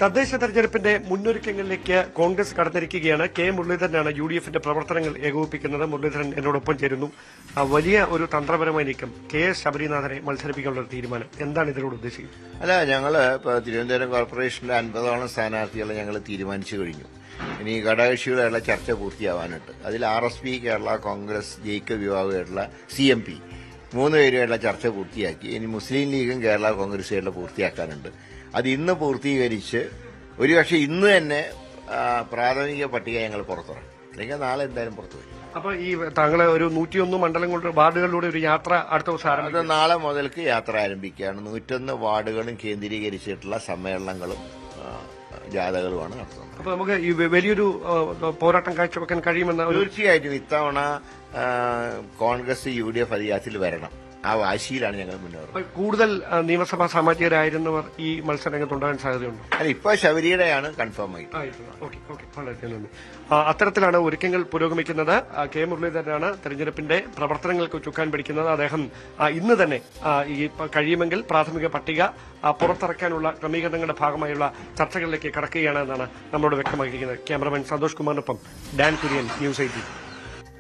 തദ്ദേശ തെരഞ്ഞെടുപ്പിന്റെ മുന്നൊരുക്കങ്ങളിലേക്ക് കോൺഗ്രസ് കടന്നിരിക്കുകയാണ്. കെ മുരളീധരനാണ് യുഡിഎഫിന്റെ പ്രവർത്തനങ്ങൾ ഏകോപിപ്പിക്കുന്നത്. മുരളീധരൻ എന്നോടൊപ്പം ചേരുന്നു. വലിയ ഒരു തന്ത്രപരമായ നീക്കം, കെ എസ് ശബരിനാഥനെ മത്സരിപ്പിക്കാനുള്ള ഒരു തീരുമാനം, എന്താണ് ഇതിനോട് ഉദ്ദേശിക്കുന്നത്? അല്ല, ഞങ്ങള് ഇപ്പൊ തിരുവനന്തപുരം കോർപ്പറേഷനിലെ 50ഓളം സ്ഥാനാർത്ഥികളെ ഞങ്ങൾ തീരുമാനിച്ചു കഴിഞ്ഞു. ഇനി ഘടകകക്ഷികളുടെ ചർച്ച പൂർത്തിയാവാനുണ്ട്. അതിൽ RSP, കേരള കോൺഗ്രസ്, ജയിക്കബ് വിഭാഗമായിട്ടുള്ള CMP 3 പേരുമായിട്ടുള്ള ചർച്ച പൂർത്തിയാക്കി. ഇനി മുസ്ലിം ലീഗും കേരള കോൺഗ്രസുമായിട്ടുള്ള പൂർത്തിയാക്കാനുണ്ട്. അത് ഇന്ന് പൂർത്തീകരിച്ച് ഒരുപക്ഷെ ഇന്ന് തന്നെ പ്രാഥമിക പട്ടിക ഞങ്ങൾ പുറത്തിറക്കും, അല്ലെങ്കിൽ നാളെ എന്തായാലും പുറത്തു വരും. അപ്പൊ ഈ താങ്കളെ ഒരു 101 മണ്ഡലങ്ങളുടെ വാർഡുകളിലൂടെ ഒരു യാത്ര അടുത്ത ദിവസം അത് നാളെ മുതൽക്ക് യാത്ര ആരംഭിക്കുകയാണ്. 101 വാർഡുകളും കേന്ദ്രീകരിച്ചിട്ടുള്ള സമ്മേളനങ്ങളും ജാഥകളുമാണ് നടത്തുന്നത്. അപ്പൊ നമുക്ക് ഈ വലിയൊരു പോരാട്ടം കാഴ്ചവെക്കാൻ കഴിയുമെന്ന തീർച്ചയായിട്ടും ഇത്തവണ കോൺഗ്രസ് UDF അധികാരത്തിൽ വരണം. ആ വാശിയിലാണ് ഞങ്ങൾ മുന്നേറുന്നത്. കൂടുതൽ നിയമസഭാ സാമാജികരായിരുന്നവർ ഈ മത്സരരംഗത്തുണ്ടാകാൻ സാധ്യതയുണ്ട്. അല്ല, ഇപ്പൊ ശബരിയുടെയാണ് കൺഫേം ആയിട്ടുള്ളത്. അത്തരത്തിലാണ് ഒരുക്കങ്ങൾ പുരോഗമിക്കുന്നത്. കെ മുരളീധരനാണ് തെരഞ്ഞെടുപ്പിന്റെ പ്രവർത്തനങ്ങൾക്ക് ചുക്കാൻ പിടിക്കുന്നത്. അദ്ദേഹം ഇന്ന് തന്നെ ഈ കഴിയുമെങ്കിൽ പ്രാഥമിക പട്ടിക പുറത്തിറക്കാനുള്ള ക്രമീകരണങ്ങളുടെ ഭാഗമായുള്ള ചർച്ചകളിലേക്ക് കടക്കുകയാണ് എന്നാണ് നമ്മളോട് വ്യക്തമാക്കിയിരിക്കുന്നത്. ക്യാമറമാൻ സന്തോഷ് കുമാറിനൊപ്പം ഡാൻ കുര്യൻ, News 18.